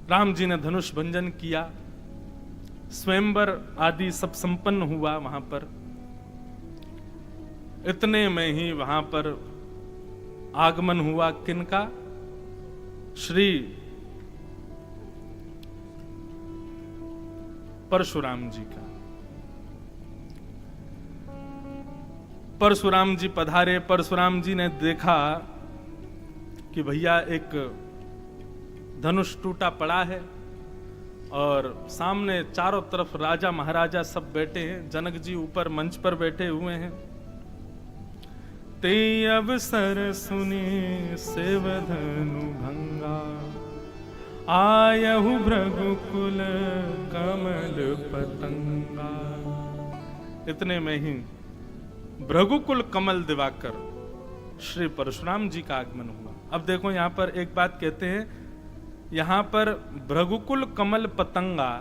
राम जी ने धनुष भंजन किया, स्वयंवर आदि सब संपन्न हुआ वहां पर। इतने में ही वहां पर आगमन हुआ किनका? श्री परशुराम जी का। परशुराम जी पधारे। परशुराम जी ने देखा कि भैया एक धनुष टूटा पड़ा है और सामने चारों तरफ राजा महाराजा सब बैठे हैं, जनक जी ऊपर मंच पर बैठे हुए हैं। ते अवसर सुने सेवधनु भंगा, आयहु भृगुकुल कमल पतंगा। इतने में ही भृगुकुल कमल दिवाकर श्री परशुराम जी का आगमन हुआ। अब देखो यहां पर एक बात कहते हैं, यहां पर भृगुकुल कमल पतंगा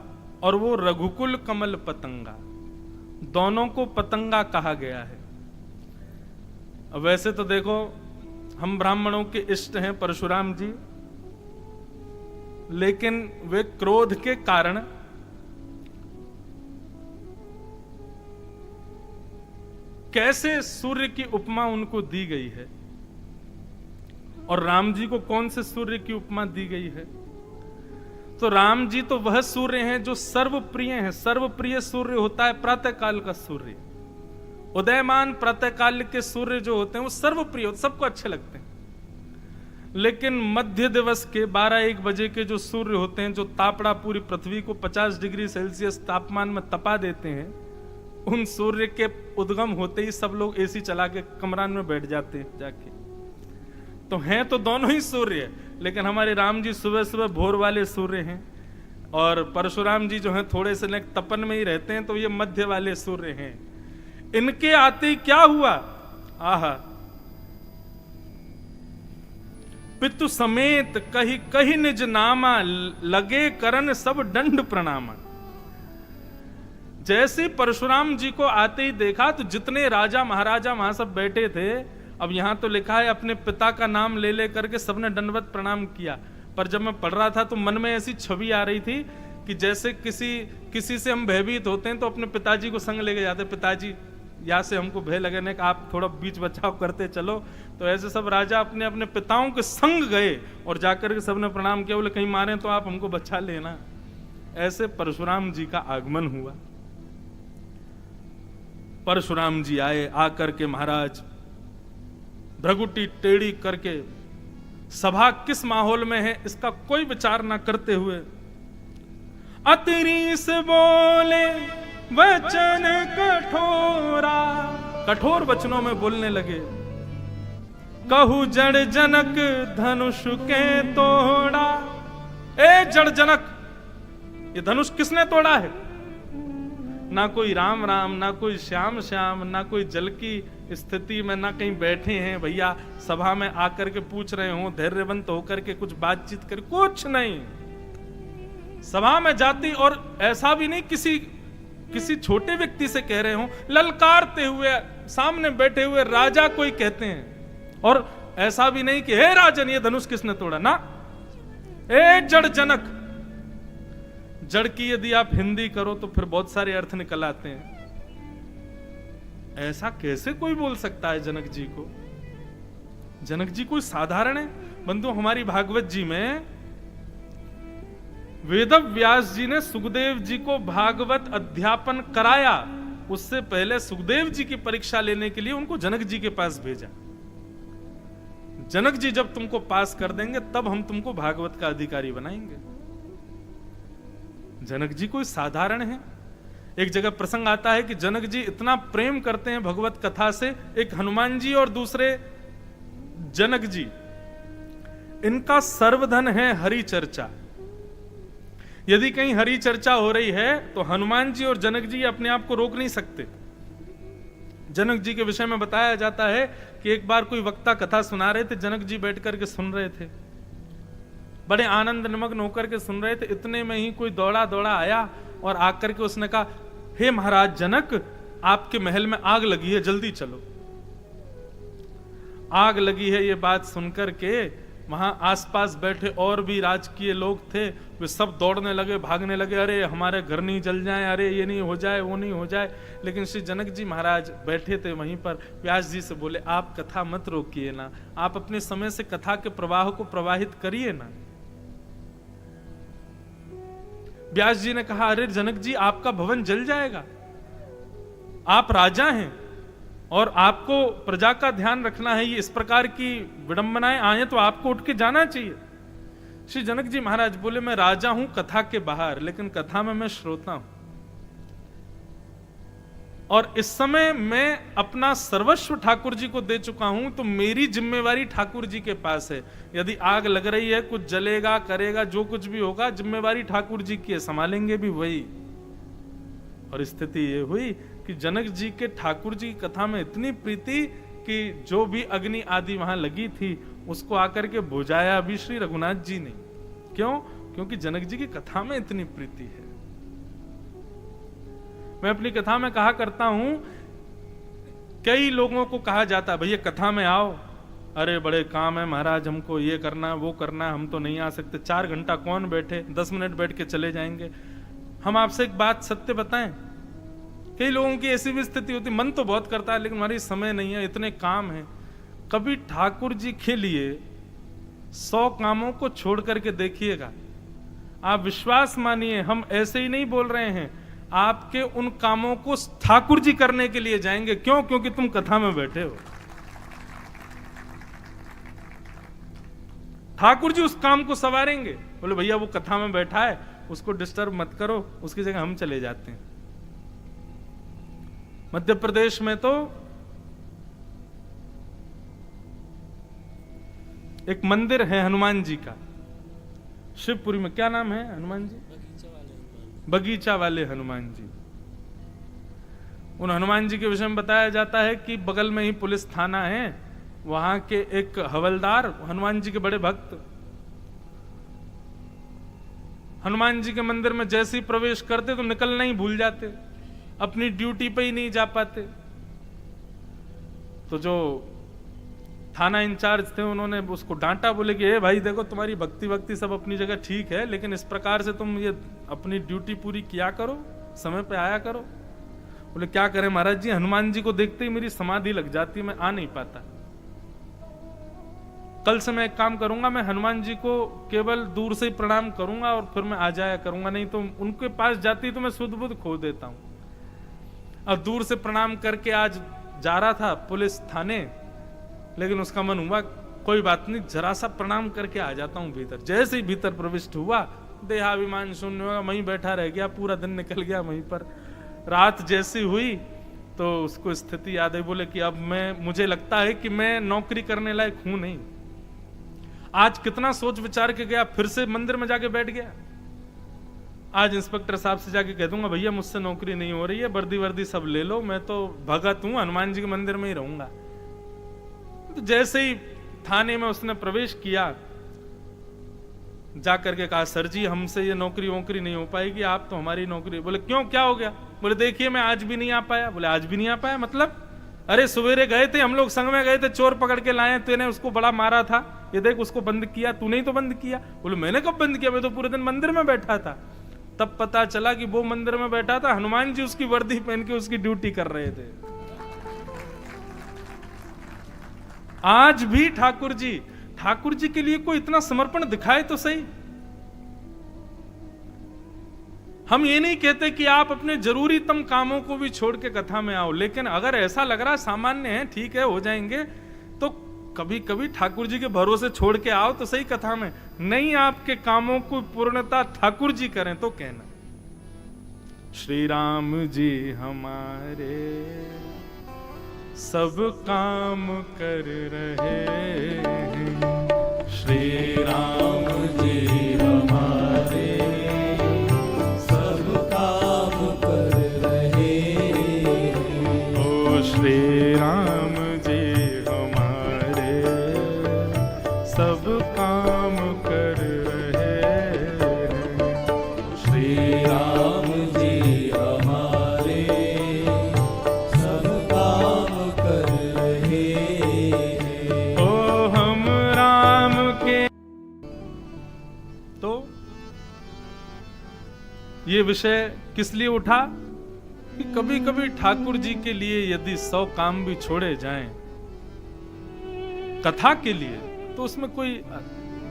और वो रघुकुल कमल पतंगा, दोनों को पतंगा कहा गया है। वैसे तो देखो हम ब्राह्मणों के इष्ट हैं परशुराम जी, लेकिन वे क्रोध के कारण कैसे सूर्य की उपमा उनको दी गई है और राम जी को कौन से सूर्य की उपमा दी गई है? तो राम जी तो वह सूर्य हैं जो सर्वप्रिय हैं। सर्वप्रिय सूर्य होता है प्रातः काल का सूर्य। उदयमान प्रातः काल के सूर्य जो होते हैं वो सर्वप्रिय होते, सबको अच्छे लगते हैं। लेकिन मध्य दिवस के 12-1 बजे के जो सूर्य होते हैं, जो तापड़ा पूरी पृथ्वी को 50 डिग्री सेल्सियस तापमान में तपा देते हैं, उन सूर्य के उद्गम होते ही सब लोग एसी चला के कमरान में बैठ जाते हैं जाके। तो हैं तो दोनों ही सूर्य, लेकिन हमारे राम जी सुबह सुबह भोर वाले सूर्य हैं और परशुराम जी जो हैं थोड़े से तपन में ही रहते हैं, तो ये मध्य वाले सूर्य हैं। इनके आते ही क्या हुआ? आहा, पितु समेत कही कही निज नामा, लगे करन सब दंड प्रणामा। जैसे परशुराम जी को आते ही देखा तो जितने राजा महाराजा वहां सब बैठे थे, अब यहां तो लिखा है अपने पिता का नाम ले ले करके सबने दंडवत प्रणाम किया, पर जब मैं पढ़ रहा था तो मन में ऐसी छवि आ रही थी कि जैसे किसी से हम भयभीत होते हैं तो अपने पिताजी को संग लेके जाते, पिताजी यहाँ से हमको भय लगे ना कि आप थोड़ा बीच बचाव करते चलो। तो ऐसे सब राजा अपने अपने पिताओं के संग गए और जाकर के सबने प्रणाम किया, बोले कहीं मारे तो आप हमको बचा लेना। ऐसे परशुराम जी का आगमन हुआ। परशुराम जी आए, आकर के महाराज भ्रगुटी टेढ़ी करके सभा किस माहौल में है इसका कोई विचार ना करते हुए अतिरीस बोले वचन कठोरा, कठोर वचनों में बोलने लगे। कहू जड़ जनक धनुष के तोड़ा। ए जड़ जनक, ये धनुष किसने तोड़ा है? ना कोई राम राम, ना कोई श्याम श्याम, ना कोई जल की स्थिति में, ना कहीं बैठे हैं भैया सभा में आकर के पूछ रहे हो, धैर्यवंत होकर के कुछ बातचीत कर, कुछ नहीं। सभा में जाती और ऐसा भी नहीं किसी छोटे व्यक्ति से कह रहे हो, ललकारते हुए सामने बैठे हुए राजा कोई कहते हैं। और ऐसा भी नहीं कि हे राजन ये धनुष किसने तोड़ा, ना। ए जड़ जनक, जड़ की यदि आप हिंदी करो तो फिर बहुत सारे अर्थ निकल आते हैं। ऐसा कैसे कोई बोल सकता है जनक जी को? जनक जी कोई साधारण है? बंधु, हमारी भागवत जी में वेद व्यास जी ने सुखदेव जी को भागवत अध्यापन कराया, उससे पहले सुखदेव जी की परीक्षा लेने के लिए उनको जनक जी के पास भेजा। जनक जी जब तुमको पास कर देंगे तब हम तुमको भागवत का अधिकारी बनाएंगे। जनक जी कोई साधारण है? एक जगह प्रसंग आता है कि जनक जी इतना प्रेम करते हैं भगवत कथा से, एक हनुमान जी और दूसरे जनक जी, इनका सर्वधन है हरि चर्चा। यदि कहीं हरि चर्चा हो रही है तो हनुमान जी और जनक जी अपने आप को रोक नहीं सकते। जनक जी के विषय में बताया जाता है कि एक बार कोई वक्ता कथा सुना रहे थे, जनक जी बैठ करके सुन रहे थे, बड़े आनंद निमग्न होकर के सुन रहे थे। इतने में ही कोई दौड़ा दौड़ा आया और आकर के उसने कहा, हे महाराज जनक, आपके महल में आग लगी है, जल्दी चलो। आग लगी है ये बात सुनकर के वहां आसपास बैठे और भी राजकीय लोग थे, वे सब दौड़ने लगे, भागने लगे, अरे हमारे घर नहीं जल जाए, अरे ये नहीं हो जाए, वो नहीं हो जाए। लेकिन श्री जनक जी महाराज बैठे थे वहीं पर। व्यास जी से बोले, आप कथा मत रोकिए ना, आप अपने समय से कथा के प्रवाह को प्रवाहित करिए ना। व्यास जी ने कहा, अरे जनक जी, आपका भवन जल जाएगा, आप राजा हैं और आपको प्रजा का ध्यान रखना है, ये इस प्रकार की विडंबनाएं आए तो आपको उठ के जाना चाहिए। श्री जनक जी महाराज बोले, मैं राजा हूं कथा के बाहर, लेकिन कथा में मैं श्रोता हूं, और इस समय मैं अपना सर्वस्व ठाकुर जी को दे चुका हूं, तो मेरी जिम्मेवारी ठाकुर जी के पास है। यदि आग लग रही है, कुछ जलेगा, करेगा, जो कुछ भी होगा, जिम्मेवारी ठाकुर जी की है, संभालेंगे भी वही। और स्थिति ये हुई कि जनक जी के ठाकुर जी की कथा में इतनी प्रीति कि जो भी अग्नि आदि वहां लगी थी उसको आकर के बुझाया भी श्री रघुनाथ जी ने। क्यों? क्योंकि जनक जी की कथा में इतनी प्रीति है। मैं अपनी कथा में कहा करता हूं, कई लोगों को कहा जाता, भैया कथा में आओ, अरे बड़े काम है महाराज, हमको ये करना वो करना, हम तो नहीं आ सकते, 4 घंटा कौन बैठे, 10 मिनट बैठ के चले जाएंगे। हम आपसे एक बात सत्य बताएं, कई लोगों की ऐसी भी स्थिति होती, मन तो बहुत करता है लेकिन हमारी समय नहीं है, इतने काम हैं। कभी ठाकुर जी के लिए 100 कामों को छोड़ करके देखिएगा, आप विश्वास मानिए, हम ऐसे ही नहीं बोल रहे हैं, आपके उन कामों को ठाकुर जी करने के लिए जाएंगे। क्यों? क्योंकि तुम कथा में बैठे हो। ठाकुर जी उस काम को संवारेंगे। बोले भैया वो कथा में बैठा है, उसको डिस्टर्ब मत करो, उसकी जगह हम चले जाते हैं। मध्य प्रदेश में तो एक मंदिर है हनुमान जी का, शिवपुरी में। क्या नाम है हनुमान जी? बगीचा वाले हनुमान जी। उन हनुमान जी के विषय में बताया जाता है कि बगल में ही पुलिस थाना है, वहां के एक हवलदार हनुमान जी के बड़े भक्त, हनुमान जी के मंदिर में जैसे ही प्रवेश करते तो निकलना ही भूल जाते, अपनी ड्यूटी पे ही नहीं जा पाते। तो जो थाना इंचार्ज थे उन्होंने उसको डांटा, बोले कि ए भाई देखो, तुम्हारी भक्ति सब अपनी जगह ठीक है, लेकिन इस प्रकार से तुम ये अपनी ड्यूटी पूरी किया करो, समय पे आया करो। बोले क्या करें महाराज जी, हनुमान जी को देखते ही मेरी समाधि लग जाती है, मैं आ नहीं पाता। कल से मैं एक काम करूंगा, मैं हनुमान जी को केवल दूर से ही प्रणाम करूंगा और फिर मैं आ जाया करूंगा, नहीं तो उनके पास जाती तो मैं सुध बुध खो देता हूं। अब दूर से प्रणाम करके आज जा रहा था पुलिस थाने, लेकिन उसका मन हुआ कोई बात नहीं, जरा सा प्रणाम करके आ जाता हूं भीतर। जैसे ही भीतर प्रविष्ट हुआ, देहाभिमान शून्य हुआ, वहीं बैठा रह गया, पूरा दिन निकल गया वहीं पर। रात जैसी हुई तो उसको स्थिति याद आई, बोले कि अब मुझे लगता है कि मैं नौकरी करने लायक हूं नहीं। आज कितना सोच विचार के गया, फिर से मंदिर में जाके बैठ गया। आज इंस्पेक्टर साहब से जाके कह दूंगा, भैया मुझसे नौकरी नहीं हो रही है, वर्दी सब ले लो, मैं तो भगत हूं, हनुमान जी के मंदिर में ही रहूंगा। तो जैसे ही थाने में उसने प्रवेश किया, जाकर के कहा, सर जी हमसे ये नौकरी वोकरी नहीं हो पाएगी, आप तो हमारी नौकरी। बोले क्यों, क्या हो गया? बोले देखिए मैं आज भी नहीं आ पाया। बोले आज भी नहीं आ पाया मतलब? अरे सवेरे गए थे हम लोग, संग में गए थे, चोर पकड़ के लाए, तूने उसको बड़ा मारा था, ये देख उसको बंद किया, तूने ही तो बंद किया। बोले मैंने कब बंद किया, मैं तो पूरे दिन मंदिर में बैठा था। तब पता चला कि वो मंदिर में बैठा था, हनुमान जी उसकी वर्दी पहन के उसकी ड्यूटी कर रहे थे। आज भी ठाकुर जी के लिए कोई इतना समर्पण दिखाए तो सही। हम ये नहीं कहते कि आप अपने जरूरीतम कामों को भी छोड़ के कथा में आओ, लेकिन अगर ऐसा लग रहा सामान्य है, ठीक है हो जाएंगे, तो कभी कभी ठाकुर जी के भरोसे छोड़ के आओ तो सही कथा में। नहीं आपके कामों को पूर्णता ठाकुर जी करें तो कहना। श्री राम जी हमारे सब काम कर रहे हैं, श्री राम जी हमारे सब काम कर रहे हैं। ओ श्री राम जी हमारे सब काम कर रहे हैं, श्री राम जी हमारे सब काम कर रहे हैं। ओ हम राम के ये विषय किस लिए उठा कि कभी कभी ठाकुर जी के लिए यदि 100 काम भी छोड़े जाएं कथा के लिए, तो उसमें कोई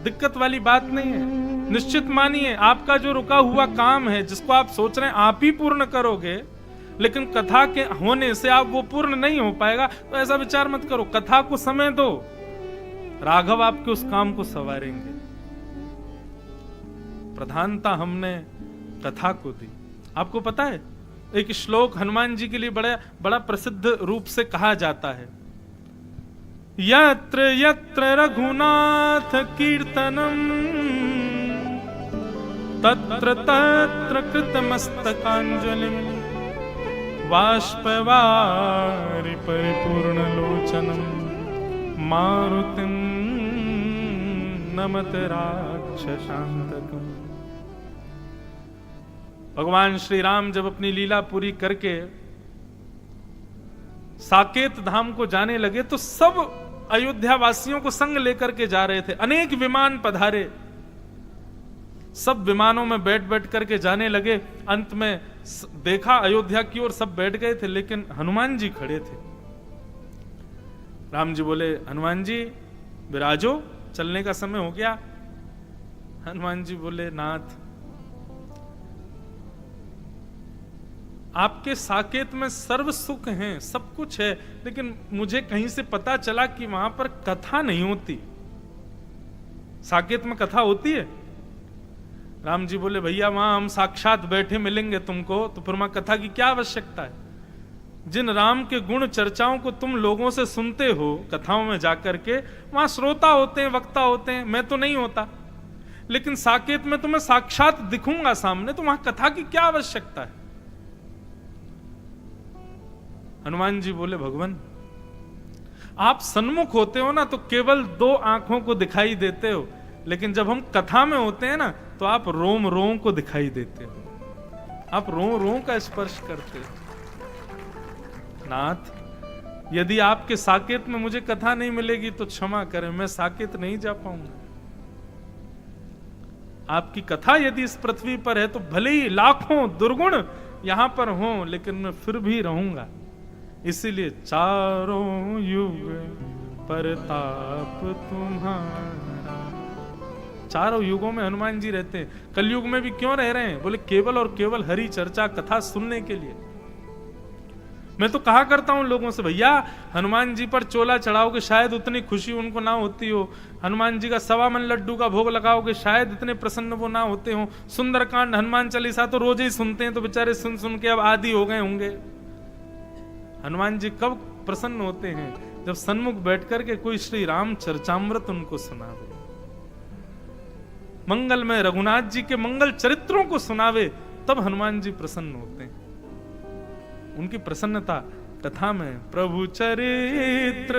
दिक्कत वाली बात नहीं है। निश्चित मानिए आपका जो रुका हुआ काम है, जिसको आप सोच रहे हैं आप ही पूर्ण करोगे, लेकिन कथा के होने से आप वो पूर्ण नहीं हो पाएगा, तो ऐसा विचार मत करो, कथा को समय दो, राघव आपके उस काम को संवारेंगे। प्रधानता हमने कथा को दी। आपको पता है एक श्लोक हनुमान जी के लिए बड़ा बड़ा प्रसिद्ध रूप से कहा जाता है, यत्र यत्र रघुनाथ कीर्तनम तत्र तत्र कृतमस्तकांजलिम बाष्पवारि परिपूर्ण लोचनम मारुतिम नमत राक्षसांतकम्। भगवान श्री राम जब अपनी लीला पूरी करके साकेत धाम को जाने लगे तो सब अयोध्या वासियों को संग लेकर के जा रहे थे। अनेक विमान पधारे, सब विमानों में बैठ बैठ करके जाने लगे। अंत में देखा अयोध्या की ओर सब बैठ गए थे, लेकिन हनुमान जी खड़े थे। राम जी बोले, हनुमान जी विराजो, चलने का समय हो गया। हनुमान जी बोले, नाथ आपके साकेत में सर्व सुख हैं, सब कुछ है, लेकिन मुझे कहीं से पता चला कि वहां पर कथा नहीं होती। साकेत में कथा होती है? राम जी बोले, भैया वहां हम साक्षात बैठे मिलेंगे तुमको, तो फिर वहां कथा की क्या आवश्यकता है? जिन राम के गुण चर्चाओं को तुम लोगों से सुनते हो कथाओं में जाकर के, वहां श्रोता होते हैं, वक्ता होते हैं, मैं तो नहीं होता। लेकिन साकेत में तुम्हें साक्षात दिखूंगा सामने, तो वहां कथा की क्या आवश्यकता है? हनुमान जी बोले, भगवान आप सन्मुख होते हो ना तो केवल 2 आंखों को दिखाई देते हो, लेकिन जब हम कथा में होते हैं ना तो आप रोम रोम को दिखाई देते हो, आप रोम रोम का स्पर्श करते हो। नाथ यदि आपके साकेत में मुझे कथा नहीं मिलेगी तो क्षमा करें, मैं साकेत नहीं जा पाऊंगा। आपकी कथा यदि इस पृथ्वी पर है तो भले ही लाखों दुर्गुण यहां पर हों, लेकिन मैं फिर भी रहूंगा। इसीलिए चारों युग परताप तुम्हारा। चारों युगों में हनुमान जी रहते हैं। कलयुग में भी क्यों रह रहे हैं? बोले केवल और केवल हरि चर्चा कथा सुनने के लिए। मैं तो कहा करता हूं लोगों से, भैया हनुमान जी पर चोला चढ़ाओगे शायद उतनी खुशी उनको ना होती हो, हनुमान जी का 1.25 मन लड्डू का भोग लगाओगे शायद इतने प्रसन्न वो ना होते हो, सुंदरकांड हनुमान चालीसा तो रोज ही सुनते हैं, तो बेचारे सुन सुन के अब आदी हो गए होंगे। हनुमान जी कब प्रसन्न होते हैं? जब सन्मुख बैठकर के कोई श्री राम चर्चामृत उनको सुनावे, मंगल में रघुनाथ जी के मंगल चरित्रों को सुनावे, तब हनुमान जी प्रसन्न होते हैं। उनकी प्रसन्नता कथा में। प्रभु चरित्र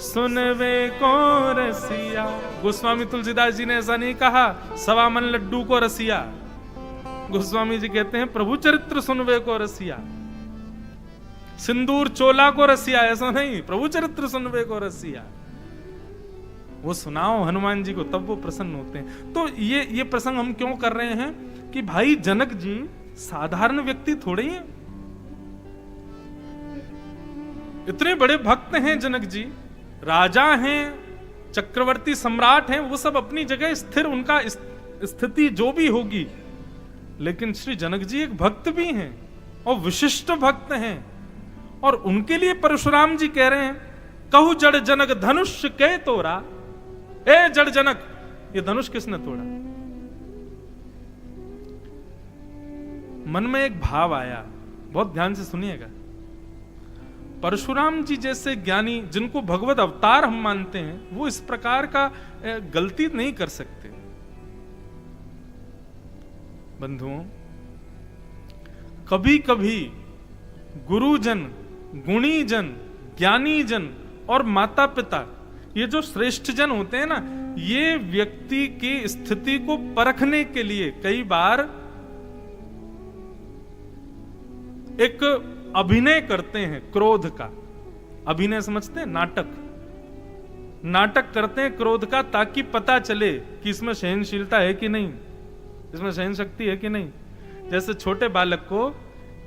सुनवे को रसिया। गोस्वामी तुलसीदास जी ने ऐसा नहीं कहा 1.25 मन लड्डू को रसिया। गोस्वामी जी कहते हैं प्रभु चरित्र सुनवे को रसिया, सिंदूर चोला को रसिया, ऐसा नहीं, प्रभु चरित्र सुनवे को रसिया। वो सुनाओ हनुमान जी को, तब वो प्रसन्न होते हैं। तो ये प्रसंग हम क्यों कर रहे हैं कि भाई जनक जी साधारण व्यक्ति थोड़े ही हैं, इतने बड़े भक्त हैं जनक जी, राजा हैं, चक्रवर्ती सम्राट हैं, वो सब अपनी जगह स्थिर, उनका स्थिति जो भी होगी, लेकिन श्री जनक जी एक भक्त भी हैं और विशिष्ट भक्त हैं। और उनके लिए परशुराम जी कह रहे हैं, कहु जड़ जनक धनुष के तोड़ा। ए जड़ जनक, ये धनुष किसने तोड़ा? मन में एक भाव आया, बहुत ध्यान से सुनिएगा। परशुराम जी जैसे ज्ञानी जिनको भगवत अवतार हम मानते हैं, वो इस प्रकार का गलती नहीं कर सकते। बंधुओं, कभी कभी गुरुजन, गुणीजन, ज्ञानीजन और माता पिता, ये जो श्रेष्ठ जन होते हैं ना, ये व्यक्ति की स्थिति को परखने के लिए कई बार एक अभिनय करते हैं, क्रोध का अभिनय समझते हैं, नाटक करते हैं क्रोध का, ताकि पता चले कि इसमें सहनशीलता है कि नहीं, इसमें सहन शक्ति है कि नहीं। जैसे छोटे बालक को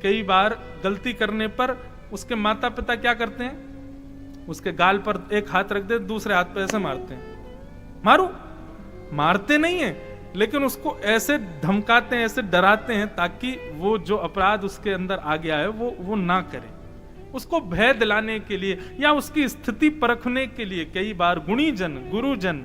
कई बार गलती करने पर उसके माता पिता क्या करते हैं, उसके गाल पर एक हाथ रख दे, दूसरे हाथ पे ऐसे मारते हैं, मारो, मारते नहीं है लेकिन उसको ऐसे धमकाते हैं, ऐसे डराते हैं ताकि वो जो अपराध उसके अंदर आ गया है वो ना करे। उसको भय दिलाने के लिए या उसकी स्थिति परखने के लिए कई बार गुणीजन गुरुजन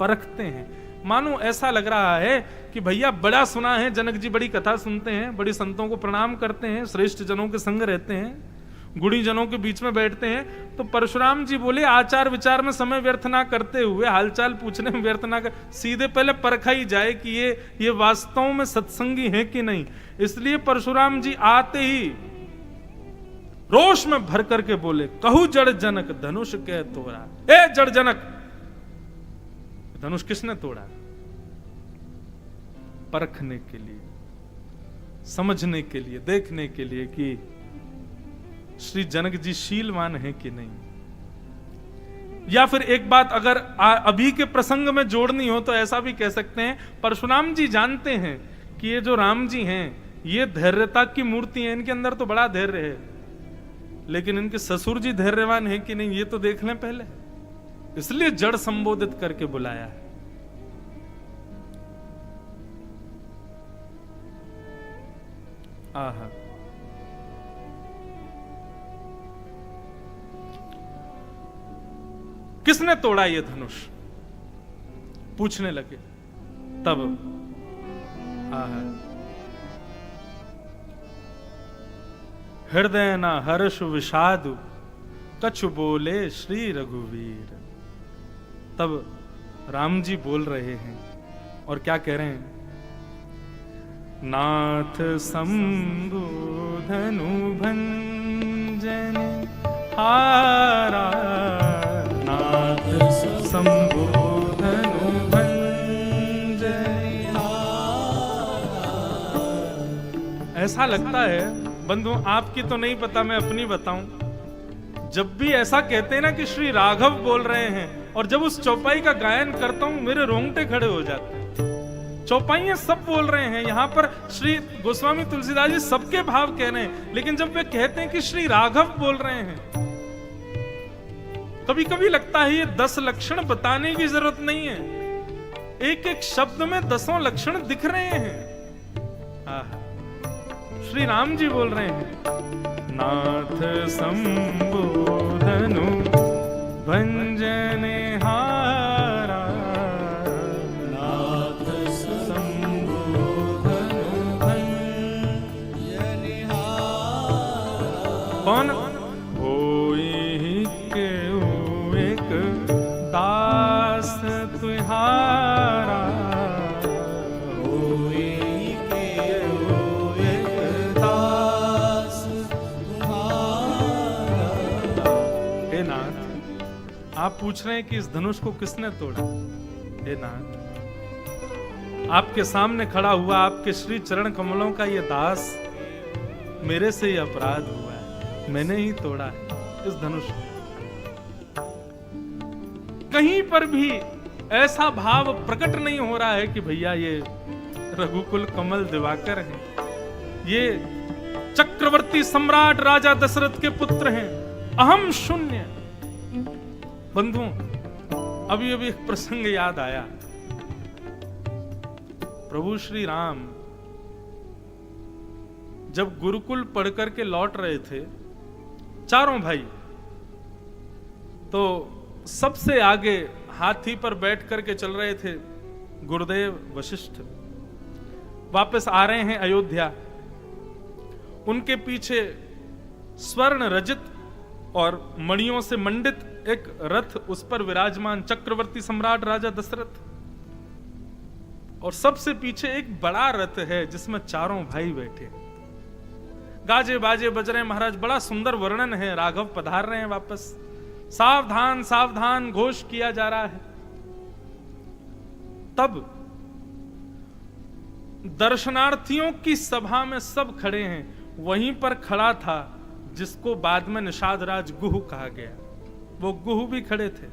परखते हैं। मानो ऐसा लग रहा है कि भैया बड़ा सुना है, जनक जी बड़ी कथा सुनते हैं, बड़ी संतों को प्रणाम करते हैं, श्रेष्ठ जनों के संग रहते हैं, गुणी जनों के बीच में बैठते हैं, तो परशुराम जी बोले आचार विचार में समय व्यर्थ ना करते हुए, हालचाल पूछने में व्यर्थ ना कर, सीधे पहले परखा ही जाए कि ये वास्तव में सत्संगी है कि नहीं। इसलिए परशुराम जी आते ही रोष में भर करके बोले, कहू जड़ जनक धनुष के तोड़ा। ए जड़ जनक, धनुष किसने तोड़ा? परखने के लिए, समझने के लिए, देखने के लिए कि श्री जनक जी शीलवान है कि नहीं। या फिर एक बात अगर अभी के प्रसंग में जोड़नी हो तो ऐसा भी कह सकते हैं, परशुराम जी जानते हैं कि ये जो राम जी हैं ये धैर्यता की मूर्ति है, इनके अंदर तो बड़ा धैर्य है, लेकिन इनके ससुर जी धैर्यवान है कि नहीं ये तो देख लें पहले। इसलिए जड़ संबोधित करके बुलाया है। आहा, किसने तोड़ा ये धनुष? पूछने लगे। तब हृदय न हर्ष विषादु कछु बोले श्री रघुवीर। तब राम जी बोल रहे हैं और क्या कह रहे हैं? नाथ शंभु धनु भंजन हारा, नाथ शंभु धनु भंजन हारा। ऐसा लगता है बंधु, आपकी तो नहीं पता, मैं अपनी बताऊं, जब भी ऐसा कहते हैं ना कि श्री राघव बोल रहे हैं, और जब उस चौपाई का गायन करता हूं मेरे रोंगटे खड़े हो जाते हैं। चौपाइयां सब बोल रहे हैं, यहां पर श्री गोस्वामी तुलसीदास जी सबके भाव कह रहे हैं, लेकिन जब वे कहते हैं कि श्री राघव बोल रहे हैं, कभी कभी लगता है ये 10 लक्षण बताने की जरूरत नहीं है, एक एक शब्द में 10 लक्षण दिख रहे हैं। श्री राम जी बोल रहे हैं, नाथ संबोधनु भंजने हारा, नाथ संबोधनु भंजने हारा। कौन? होई के एक दास तुहारा, आप पूछ रहे हैं कि इस धनुष को किसने तोड़ा? हे नाथ, आपके सामने खड़ा हुआ आपके श्री चरण कमलों का ये दास, मेरे से ही अपराध हुआ है, मैंने ही तोड़ा है इस धनुष को। कहीं पर भी ऐसा भाव प्रकट नहीं हो रहा है कि भैया ये रघुकुल कमल दिवाकर हैं, ये चक्रवर्ती सम्राट राजा दशरथ के पुत्र हैं, अहम शून्य। बंधुओं, अभी अभी एक प्रसंग याद आया। प्रभु श्री राम जब गुरुकुल पढ़ करके लौट रहे थे, चारों भाई, तो सबसे आगे हाथी पर बैठ करके चल रहे थे गुरुदेव वशिष्ठ। वापस आ रहे हैं अयोध्या, उनके पीछे स्वर्ण रजित और मणियों से मंडित एक रथ, उस पर विराजमान चक्रवर्ती सम्राट राजा दशरथ, और सबसे पीछे एक बड़ा रथ है जिसमें चारों भाई बैठे। गाजे बाजे बज रहे हैं महाराज, बड़ा सुंदर वर्णन है। राघव पधार रहे हैं वापस, सावधान सावधान घोष किया जा रहा है। तब दर्शनार्थियों की सभा में सब खड़े हैं, वहीं पर खड़ा था जिसको बाद में निषाद राज गुह कहा गया, वो गुह भी खड़े थे।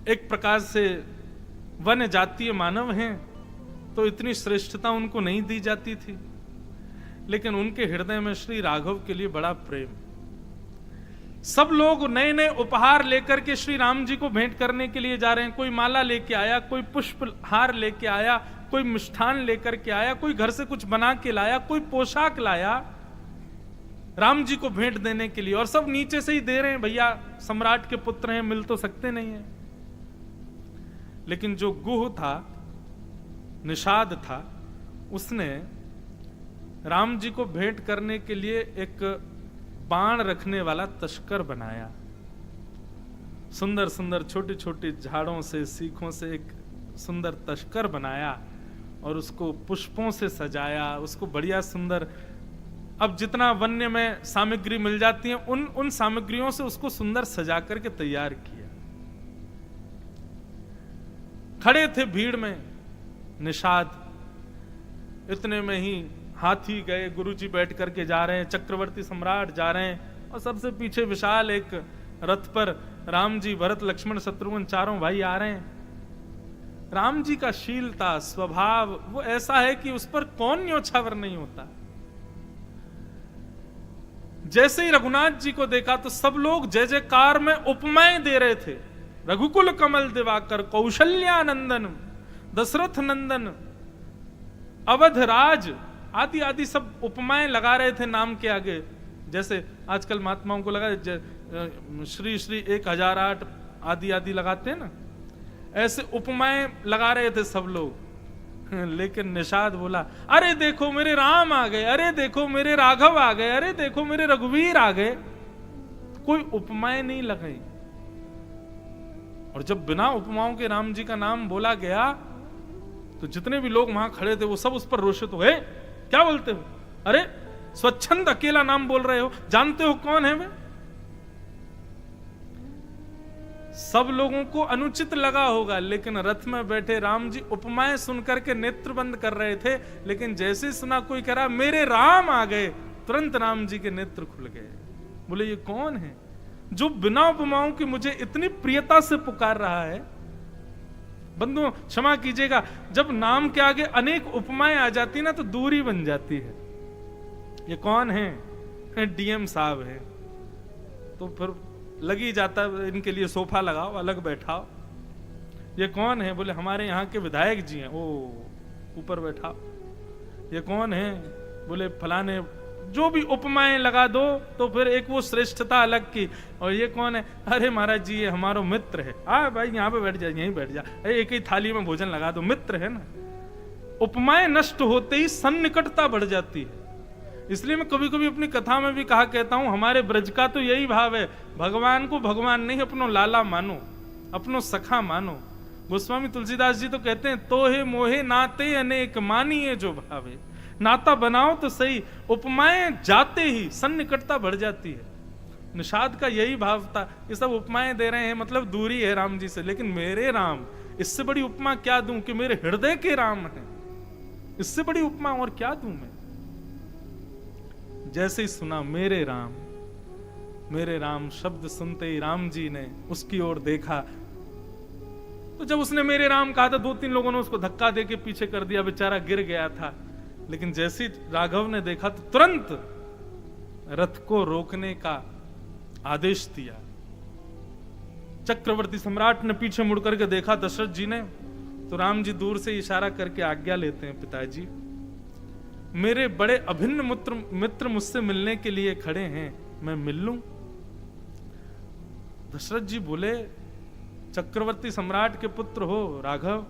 एक प्रकार से वन्य जातीय मानव हैं, तो इतनी श्रेष्ठता उनको नहीं दी जाती थी, लेकिन उनके हृदय में श्री राघव के लिए बड़ा प्रेम। सब लोग नए नए उपहार लेकर के श्री राम जी को भेंट करने के लिए जा रहे हैं। कोई माला लेके आया, कोई पुष्प हार लेके आया, कोई मिष्ठान लेकर के आया, कोई घर से कुछ बना के लाया, कोई पोशाक लाया राम जी को भेंट देने के लिए, और सब नीचे से ही दे रहे हैं, भैया सम्राट के पुत्र हैं, मिल तो सकते नहीं है। लेकिन जो गुह था, निषाद था, उसने राम जी को भेंट करने के लिए एक बाण रखने वाला तस्कर बनाया। सुंदर सुंदर छोटी छोटी झाड़ों से, सीखों से एक सुंदर तस्कर बनाया और उसको पुष्पों से सजाया, उसको बढ़िया सुंदर, अब जितना वन्य में सामग्री मिल जाती है उन सामग्रियों से उसको सुंदर सजा करके तैयार किया। खड़े थे भीड़ में निषाद, इतने में ही हाथी गए, गुरुजी बैठ करके जा रहे हैं, चक्रवर्ती सम्राट जा रहे हैं, और सबसे पीछे विशाल एक रथ पर राम जी, भरत, लक्ष्मण, शत्रुघ्न चारों भाई आ रहे हैं। राम जी का शीलता स्वभाव वो ऐसा है कि उस पर कौन न्योछावर नहीं होता। जैसे ही रघुनाथ जी को देखा तो सब लोग जय जयकार में उपमाएं दे रहे थे। रघुकुल कमल दिवाकर, कौशल्यानंदन, दशरथ नंदन, अवध राज आदि आदि सब उपमाएं लगा रहे थे नाम के आगे। जैसे आजकल महात्माओं को लगा श्री श्री 1008 आदि आदि लगाते हैं ना, ऐसे उपमाएं लगा रहे थे सब लोग। लेकिन निषाद बोला, अरे देखो मेरे राम आ गए, अरे देखो मेरे राघव आ गए, अरे देखो मेरे रघुवीर आ गए। कोई उपमाएं नहीं लगाई। और जब बिना उपमाओं के राम जी का नाम बोला गया तो जितने भी लोग वहां खड़े थे वो सब उस पर रोषित हो गए। क्या बोलते हो? अरे स्वच्छंद अकेला नाम बोल रहे हो, जानते हो कौन है वे? सब लोगों को अनुचित लगा होगा, लेकिन रथ में बैठे राम जी उपमाएं सुनकर के नेत्र बंद कर रहे थे। लेकिन जैसे सुना कोई कह रहा मेरे राम आ गए, तुरंत राम जी के नेत्र खुल गए। बोले ये कौन है जो बिना उपमाओं की मुझे इतनी प्रियता से पुकार रहा है? बंधुओं क्षमा कीजिएगा, जब नाम के आगे अनेक उपमाएं आ जाती ना तो दूरी बन जाती है। ये कौन है? डीएम साहब है, तो फिर लगी जाता है इनके लिए सोफा लगाओ, अलग बैठाओ। ये कौन है? बोले हमारे यहाँ के विधायक जी हैं, ओ ऊपर बैठाओ। ये कौन है? बोले फलाने। जो भी उपमाएं लगा दो तो फिर एक वो श्रेष्ठता अलग की। और ये कौन है? अरे महाराज जी ये हमारा मित्र है, आ भाई यहाँ पे बैठ जा, यहीं बैठ जा, एक ही थाली में भोजन लगा दो, मित्र है ना। उपमाएं नष्ट होते ही सन्निकटता बढ़ जाती है। इसलिए मैं कभी कभी अपनी कथा में भी कहा कहता हूं, हमारे ब्रज का तो यही भाव है, भगवान को भगवान नहीं अपनो लाला मानो, अपनो सखा मानो। गोस्वामी तुलसीदास जी तो कहते हैं, तोहे मोहे नाते अनेक मानिए जो भावे। नाता बनाओ तो सही, उपमाएं जाते ही सन्निकटता बढ़ जाती है। निषाद का यही भाव था। ये सब उपमाएं दे रहे हैं मतलब दूरी है राम जी से, लेकिन मेरे राम, इससे बड़ी उपमा क्या दूं कि मेरे हृदय के राम है। इससे बड़ी उपमा और क्या दूं मैं? जैसे ही सुना मेरे राम शब्द सुनते ही राम जी ने उसकी ओर देखा। तो जब उसने मेरे राम कहा था, 2-3 लोगों ने उसको धक्का देके पीछे कर दिया, बेचारा गिर गया था। लेकिन जैसे ही राघव ने देखा तो तुरंत रथ को रोकने का आदेश दिया। चक्रवर्ती सम्राट ने पीछे मुड़ करके देखा दशरथ जी ने, तो राम जी दूर से इशारा करके आज्ञा लेते हैं, पिताजी मेरे बड़े अभिन्न मित्र मुझसे मिलने के लिए खड़े हैं, मैं मिल लूं? दशरथ जी बोले, चक्रवर्ती सम्राट के पुत्र हो राघव,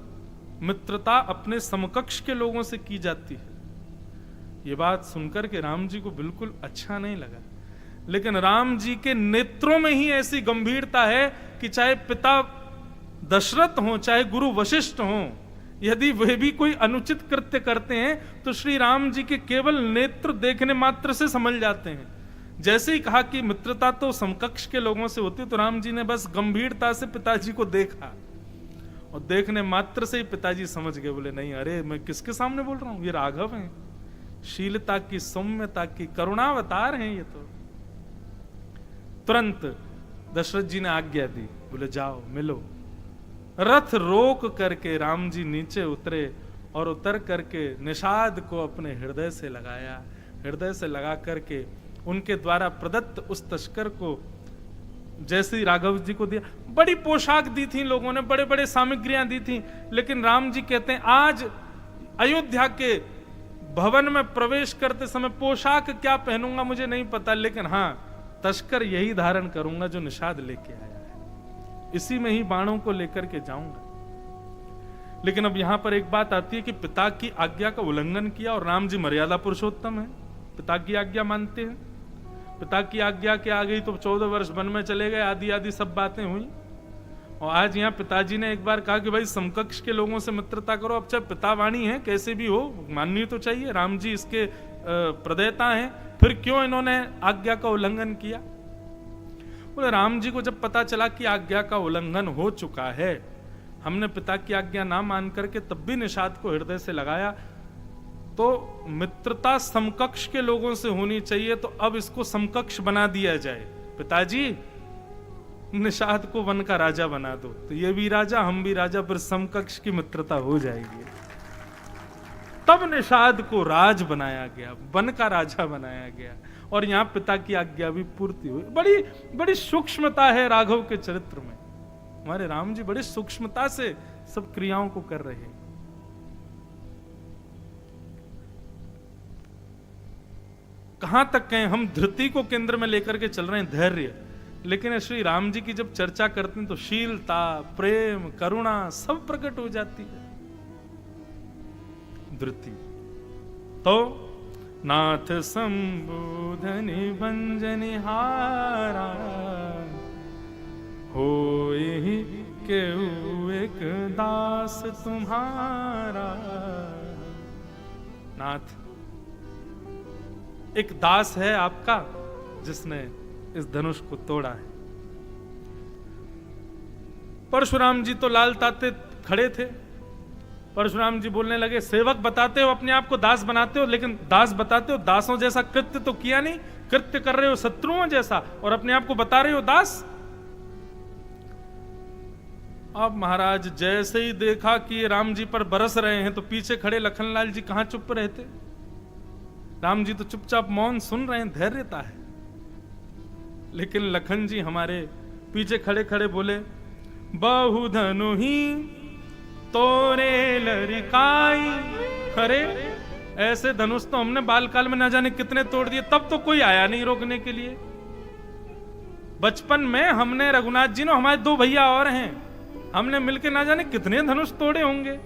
मित्रता अपने समकक्ष के लोगों से की जाती है। ये बात सुनकर के राम जी को बिल्कुल अच्छा नहीं लगा। लेकिन राम जी के नेत्रों में ही ऐसी गंभीरता है कि चाहे पिता दशरथ हो, चाहे गुरु वशिष्ठ हो, यदि वे भी कोई अनुचित कृत्य करते हैं तो श्री राम जी के केवल नेत्र देखने मात्र से समझ जाते हैं। जैसे ही कहा कि मित्रता तो समकक्ष के लोगों से होती, तो राम जी ने बस गंभीरता से पिताजी को देखा, और देखने मात्र से ही पिताजी समझ गए। बोले नहीं, अरे मैं किसके सामने बोल रहा हूं? ये राघव हैं, शीलता की, सौम्यता की, करुणावतार हैं ये तो। तुरंत दशरथ जी ने आज्ञा दी, बोले जाओ मिलो। रथ रोक करके राम जी नीचे उतरे और उतर करके निषाद को अपने हृदय से लगाया, हृदय से लगा करके उनके द्वारा प्रदत्त उस तस्कर को जैसे ही राघव जी को दिया, बड़ी पोशाक दी थी लोगों ने, बड़े बड़े सामग्रियां दी थी, लेकिन राम जी कहते हैं आज अयोध्या के भवन में प्रवेश करते समय पोशाक क्या पहनूंगा मुझे नहीं पता, लेकिन हाँ तस्कर यही धारण करूंगा जो निषाद लेके आया है, इसी में ही बाणों को लेकर के जाऊंगा। लेकिन अब यहां पर एक बात आती है कि पिता की आज्ञा का उल्लंघन किया, और राम जी मर्यादा पुरुषोत्तम है, पिता की आज्ञा मानते हैं, पिता की आज्ञा के आ गई तो 14 वर्ष वन में चले गए, आदि आदि सब बातें हुई। और आज यहाँ पिताजी ने एक बार कहा कि भाई समकक्ष के लोगों से मित्रता करो, अब चाहे पितावाणी है कैसे भी हो माननी तो चाहिए, राम जी इसके प्रदेता हैं, फिर क्यों इन्होंने आज्ञा का उल्लंघन किया। बोले राम जी को जब पता चला कि आज्ञा का उल्लंघन हो चुका है, हमने पिता की आज्ञा ना मान करके तब भी निषाद को हृदय से लगाया, तो मित्रता समकक्ष के लोगों से होनी चाहिए, तो अब इसको समकक्ष बना दिया जाए। पिताजी निषाद को वन का राजा बना दो, तो ये भी राजा हम भी राजा, फिर समकक्ष की मित्रता हो जाएगी। तब निषाद को राज बनाया गया, वन का राजा बनाया गया, और यहां पिता की आज्ञा भी पूर्ति हुई। बड़ी बड़ी सूक्ष्मता है राघव के चरित्र में, हमारे राम जी बड़ी सूक्ष्मता से सब क्रियाओं को कर रहे हैं। कहां तक कहें, हम धृति को केंद्र में लेकर के चल रहे हैं, धैर्य, लेकिन श्री राम जी की जब चर्चा करते हैं तो शीलता, प्रेम, करुणा सब प्रकट हो जाती है। धृति तो नाथ संबोधनि भंजनिहारा, होए केहू एक दास तुम्हारा। नाथ एक दास है आपका जिसने इस धनुष को तोड़ा है। परशुराम जी तो लाल ताते खड़े थे, परशुराम जी बोलने लगे सेवक बताते हो अपने आप को दास बनाते हो, लेकिन दास बताते हो दासों जैसा कृत्य तो किया नहीं, कृत्य कर रहे हो शत्रुओं जैसा और अपने आप को बता रहे हो दास। अब महाराज जैसे ही देखा कि ये राम जी पर बरस रहे हैं तो पीछे खड़े लखनलाल जी कहां चुप रहते, राम जी तो चुपचाप मौन सुन रहे हैं, धैर्यता है। लेकिन लखन जी हमारे पीछे खड़े खड़े बोले बहु धनु ही तोरे लरिकाई। अरे ऐसे धनुष तो हमने बालकाल में ना जाने कितने तोड़ दिए, तब तो कोई आया नहीं रोकने के लिए। बचपन में हमने रघुनाथ जी ने, हमारे 2 भैया और हैं, हमने मिलकर ना जाने कितने धनुष तोड़े होंगे,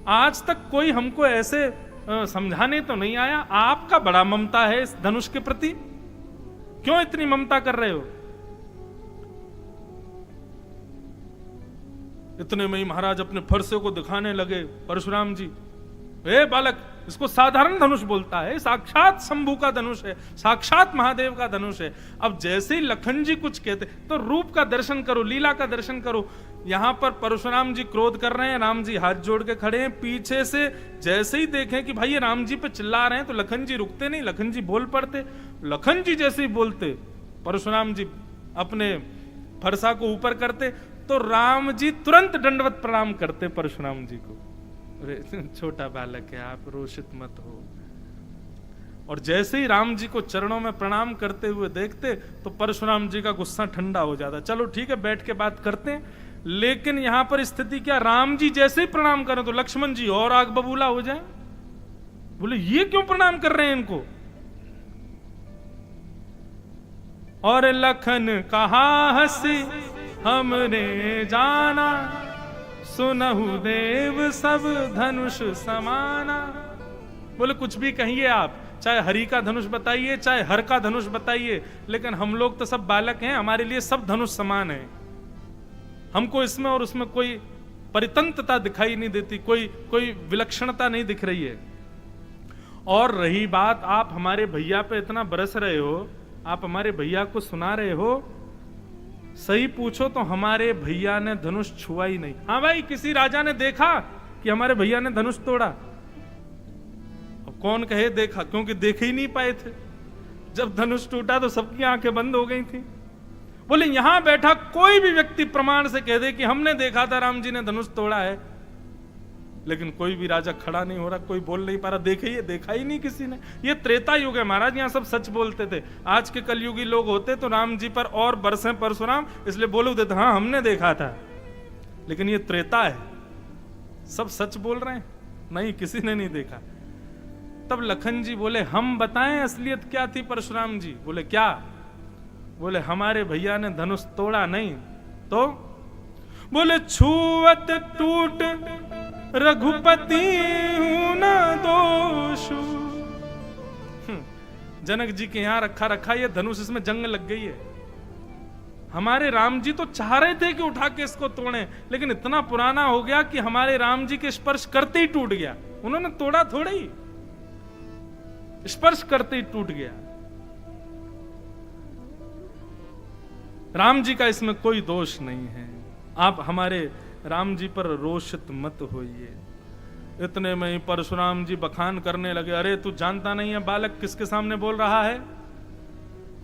आज तक कोई हमको ऐसे समझाने तो नहीं आया। आपका बड़ा ममता है इस धनुष के प्रति, क्यों इतनी ममता कर रहे हो। इतने में ही महाराज अपने फरसे को दिखाने लगे। परशुराम जी, ए बालक, इसको साधारण धनुष बोलता है, साक्षात शंभू का धनुष है, साक्षात महादेव का धनुष है। अब जैसे ही लखन जी कुछ कहते तो रूप का दर्शन करो, लीला का दर्शन करो। यहां पर परशुराम जी क्रोध कर रहे हैं, राम जी हाथ जोड़ के खड़े हैं। पीछे से जैसे ही देखें कि भाई ये राम जी पे चिल्ला रहे हैं तो लखन जी रुकते नहीं, लखन जी बोल पड़ते। लखन जी जैसे ही बोलते परशुराम जी अपने फरसा को ऊपर करते तो राम जी तुरंत दंडवत प्रणाम करते परशुराम जी को। छोटा बालक है, आप रोषित मत हो। और जैसे ही राम जी को चरणों में प्रणाम करते हुए देखते तो परशुराम जी का गुस्सा ठंडा हो जाता। चलो ठीक है, बैठ के बात करते हैं। लेकिन यहां पर स्थिति क्या, राम जी जैसे ही प्रणाम करें तो लक्ष्मण जी और आग बबूला हो जाए, बोले ये क्यों प्रणाम कर रहे हैं इनको। और लखन कहा हंसी हमने जाना, सुनहु देव सब धनुष समाना। बोले कुछ भी कहिए आप, चाहे हरि का धनुष बताइए, चाहे हर का धनुष बताइए, लेकिन हम लोग तो सब बालक हैं, हमारे लिए सब धनुष समान है। हमको इसमें और उसमें कोई परितंत्रता दिखाई नहीं देती, कोई विलक्षणता नहीं दिख रही है। और रही बात, आप हमारे भैया पे इतना बरस रहे हो, आप हमारे भैया को सुना रहे हो, सही पूछो तो हमारे भैया ने धनुष छुआ ही नहीं। हाँ भाई, किसी राजा ने देखा कि हमारे भैया ने धनुष तोड़ा? अब कौन कहे देखा, क्योंकि देख ही नहीं पाए थे। जब धनुष टूटा तो सबकी आंखें बंद हो गई थी। बोले यहां बैठा कोई भी व्यक्ति प्रमाण से कह दे कि हमने देखा था राम जी ने धनुष तोड़ा है, लेकिन कोई भी राजा खड़ा नहीं हो रहा, कोई बोल नहीं पा रहा। देखा ही नहीं किसी ने। ये त्रेता युग है महाराज, यहाँ सब सच बोलते थे। आज के कलयुगी लोग होते तो राम जी पर और बरसें परशुराम, इसलिए बोल देते हाँ हमने देखा था। लेकिन ये त्रेता है, सब सच बोल रहे हैं, नहीं किसी ने नहीं देखा। तब लखन जी बोले हम बताएं असलियत क्या थी परशुराम जी? बोले क्या? बोले हमारे भैया ने धनुष तोड़ा नहीं तो? बोले छुअत टूट रघुपति हूं न दोषु। जनक जी के यहां रखा ये धनुष, इसमें जंग लग गई है। हमारे राम जी तो चाह रहे थे कि उठा के इसको तोड़े, लेकिन इतना पुराना हो गया कि हमारे राम जी के स्पर्श करते ही टूट गया। उन्होंने तोड़ा थोड़ा ही, स्पर्श करते ही टूट गया। राम जी का इसमें कोई दोष नहीं है। आप हमारे राम जी पर रोषित मत होइए। इतने में ही परशुराम जी बखान करने लगे, अरे तू जानता नहीं है बालक किसके सामने बोल रहा है?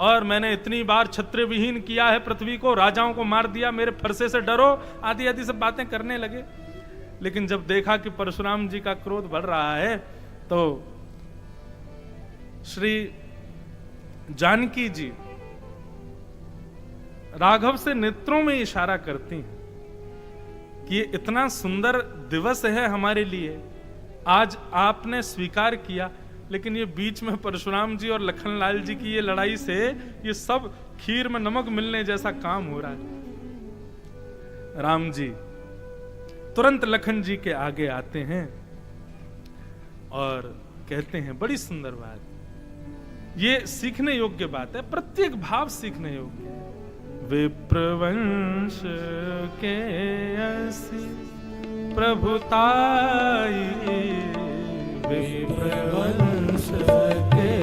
और मैंने इतनी बार छत्र विहीन किया है पृथ्वी को, राजाओं को मार दिया, मेरे फरसे से डरो, आदि आदि सब बातें करने लगे। लेकिन जब देखा कि परशुराम जी का क्रोध बढ़ रहा है तो श्री जानकी जी राघव से नेत्रों में इशारा करती हैं कि ये इतना सुंदर दिवस है हमारे लिए, आज आपने स्वीकार किया, लेकिन ये बीच में परशुराम जी और लखनलाल जी की ये लड़ाई से ये सब खीर में नमक मिलने जैसा काम हो रहा है। राम जी तुरंत लखन जी के आगे आते हैं और कहते हैं बड़ी सुंदर बात, ये सीखने योग्य बात है, प्रत्येक भाव सीखने योग्य है। विप्रवंश के असी प्रभुताई, विप्रवंश के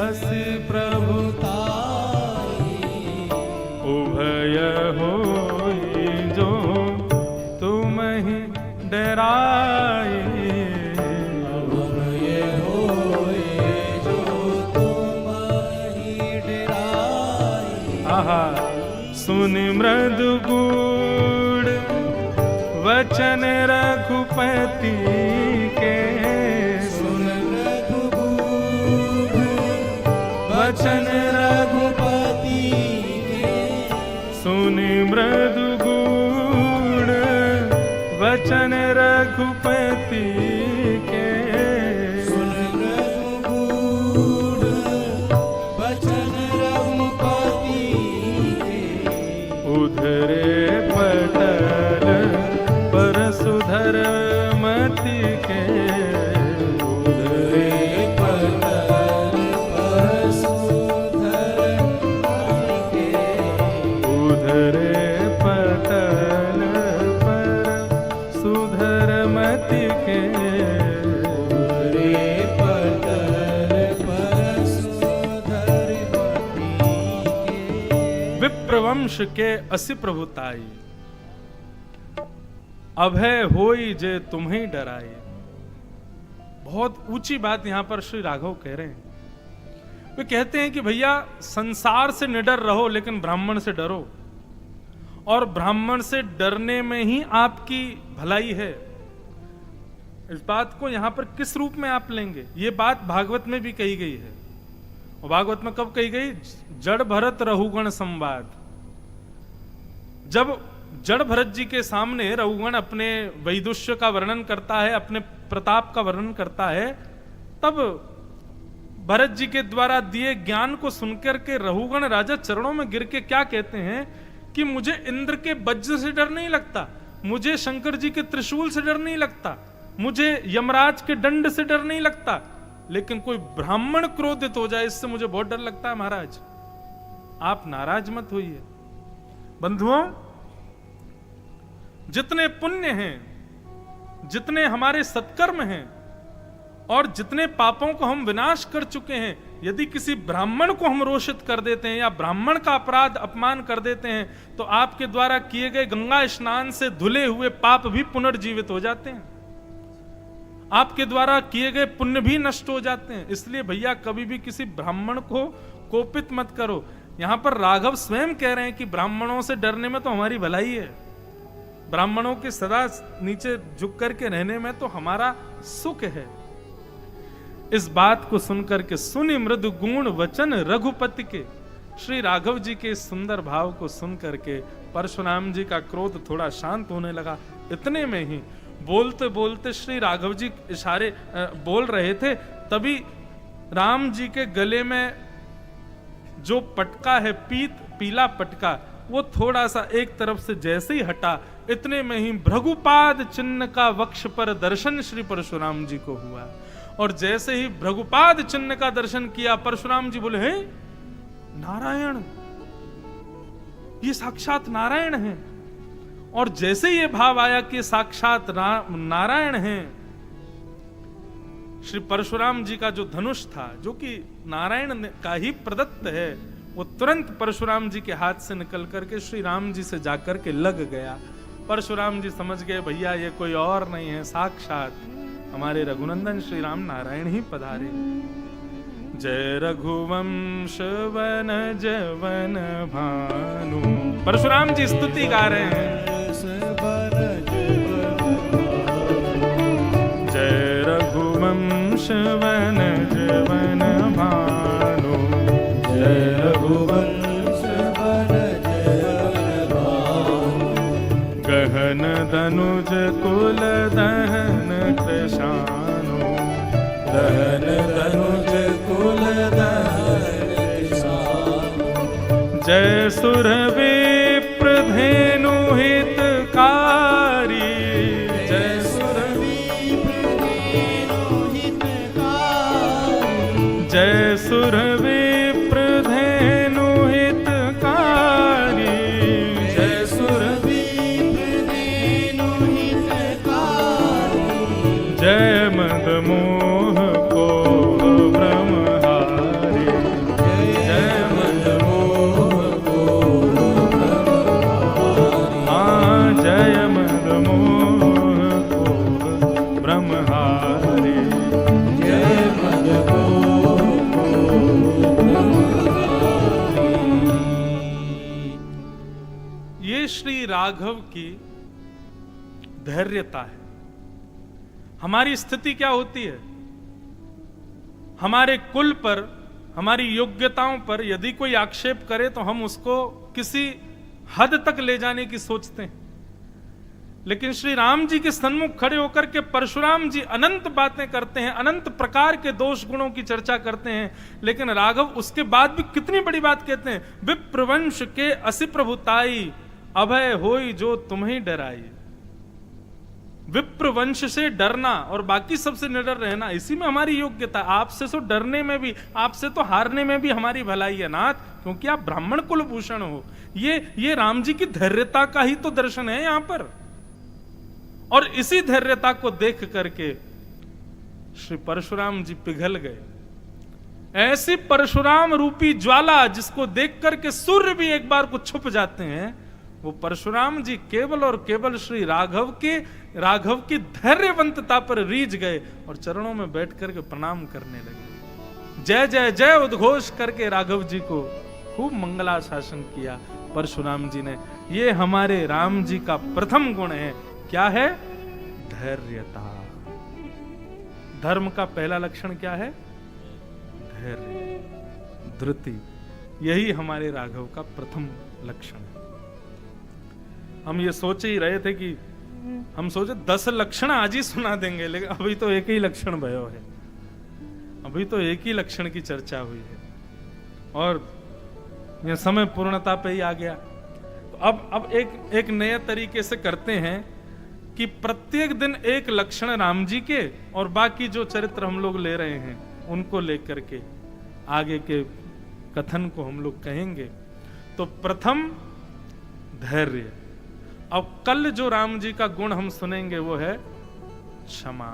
असी प्रभुताई, उभय होई जो तुम ही डराई, उभय होई जो तुम ही डराई। आहा सुनि मृदु गूढ़ वचन रघुपति के, सुन रघुगूढ़ वचन रघुपति के, सुनि मृदु गूढ़ वचन रघुपति के, सुन रघुगूढ़ वचन रघुपति के, उधरे पटल परसुधर मति के, उधरे पटल परसुधर मति के, उधरे पटल परसुधर मति के, उधरे पटल परसुधर मति के। विप्रवंश के असी प्रभुताई, अभय होई जे तुम्हें डराई। बहुत ऊंची बात यहां पर श्री राघव कह रहे हैं। वे कहते हैं कि भैया संसार से निडर रहो, लेकिन ब्राह्मण से डरो, और ब्राह्मण से डरने में ही आपकी भलाई है। इस बात को यहां पर किस रूप में आप लेंगे? ये बात भागवत में भी कही गई है। और भागवत में कब कही गई? जड़ भरत रहुगण संवाद। जब जड़ भरत जी के सामने रघुगण अपने वैदुष्य का वर्णन करता है, अपने प्रताप का वर्णन करता है, तब भरत जी के द्वारा दिए ज्ञान को सुनकर के रघुगण राजा चरणों में गिर के क्या कहते हैं कि मुझे इंद्र के वज्र से डर नहीं लगता, मुझे शंकर जी के त्रिशूल से डर नहीं लगता, मुझे यमराज के दंड से डर नहीं लगता, लेकिन कोई ब्राह्मण क्रोधित हो जाए इससे मुझे बहुत डर लगता है। महाराज आप नाराज मत होइए। बंधुओं, जितने पुण्य हैं, जितने हमारे सत्कर्म हैं और जितने पापों को हम विनाश कर चुके हैं, यदि किसी ब्राह्मण को हम रोषित कर देते हैं या ब्राह्मण का अपराध अपमान कर देते हैं, तो आपके द्वारा किए गए गंगा स्नान से धुले हुए पाप भी पुनर्जीवित हो जाते हैं, आपके द्वारा किए गए पुण्य भी नष्ट हो जाते हैं। इसलिए भैया कभी भी किसी ब्राह्मण को कोपित मत करो। यहां पर राघव स्वयं कह रहे हैं कि ब्राह्मणों से डरने में तो हमारी भलाई है। ब्राह्मणों के सदा नीचे झुक करके रहने में तो हमारा सुख है। इस बात को सुनकर के सुनि मृदु गुण वचन रघुपति के, श्री राघव जी के सुंदर भाव को सुन करके परशुराम जी का क्रोध थोड़ा शांत होने लगा। इतने में ही बोलते बोलते श्री राघव जी इशारे बोल रहे थे, तभी राम जी के गले में जो पटका है, पीला पटका, वो थोड़ा सा एक तरफ से जैसे ही हटा, इतने में ही भृगुपाद चिन्ह का वक्ष पर दर्शन श्री परशुराम जी को हुआ। और जैसे ही भृगुपाद चिन्ह का दर्शन किया, परशुराम जी बोले, हे नारायण, ये साक्षात नारायण हैं। और जैसे ये भाव आया कि साक्षात नारायण हैं, श्री परशुराम जी का जो धनुष था, जो कि नारायण का ही प्रदत्त है, वो तुरंत परशुराम जी के हाथ से निकल करके श्री राम जी से जाकर के लग गया। परशुराम जी समझ गए, भैया ये कोई और नहीं है, साक्षात हमारे रघुनंदन श्री राम नारायण ही पधारे। जय रघुवंश वन जवन भानु, परशुराम जी स्तुति गा रहे हैं। जय रघुवंश वन जवन भानु, जय रघुवंश वन जवन भानु, गहन दनुज कुल दहन कृशानु, दहन दनुज कुल दहन कृशानु, जय सुर विप्र धेनु हितकारी, जय सुर विप्र धेनु हितकारी, जय सुर विप्र धेनु हितकारी, जय सुर विप्र धेनु हितकारी, जय मद मोह को ब्रह्महारी, जय मद मोह को ब्रह्महारी, हाँ जय मद मोह को ब्रह्महारी, जय मद मोह को ब्रह्महारी। ये श्री राघव की धैर्यता है। हमारी स्थिति क्या होती है? हमारे कुल पर, हमारी योग्यताओं पर यदि कोई आक्षेप करे तो हम उसको किसी हद तक ले जाने की सोचते हैं, लेकिन श्री राम जी के सन्मुख खड़े होकर के परशुराम जी अनंत बातें करते हैं, अनंत प्रकार के दोष गुणों की चर्चा करते हैं, लेकिन राघव उसके बाद भी कितनी बड़ी बात कहते हैं, विप्रवंश के असि प्रभुताई, अभय होई जो तुम्हें डराई। विप्र वंश से डरना और बाकी सबसे निडर रहना, इसी में हमारी योग्यता। आपसे तो डरने में भी, आपसे तो हारने में भी हमारी भलाई है नाथ, क्योंकि आप ब्राह्मण कुलभूषण हो। ये राम जी की धैर्यता का ही तो दर्शन है यहां पर। और इसी धैर्यता को देख करके श्री परशुराम जी पिघल गए। ऐसी परशुराम रूपी ज्वाला जिसको देख करके सूर्य भी एक बार को छुप जाते हैं, वो परशुराम जी केवल और केवल श्री राघव की धैर्यवंतता पर रीझ गए और चरणों में बैठ करके प्रणाम करने लगे। जय जय जय उद्घोष करके राघव जी को खूब मंगलाशासन किया परशुराम जी ने। ये हमारे राम जी का प्रथम गुण है। क्या है? धैर्यता। धर्म का पहला लक्षण क्या है? धैर्य, धृति। यही हमारे राघव का प्रथम लक्षण है। हम ये सोच ही रहे थे कि हम सोचे 10 लक्षण आज ही सुना देंगे, लेकिन अभी तो एक ही लक्षण भयो है, अभी तो एक ही लक्षण की चर्चा हुई है और यह समय पूर्णता पे ही आ गया। तो अब एक नए तरीके से करते हैं कि प्रत्येक दिन एक लक्षण राम जी के और बाकी जो चरित्र हम लोग ले रहे हैं उनको लेकर के आगे के कथन को हम लोग कहेंगे। तो प्रथम धैर्य। अब कल जो राम जी का गुण हम सुनेंगे वो है क्षमा।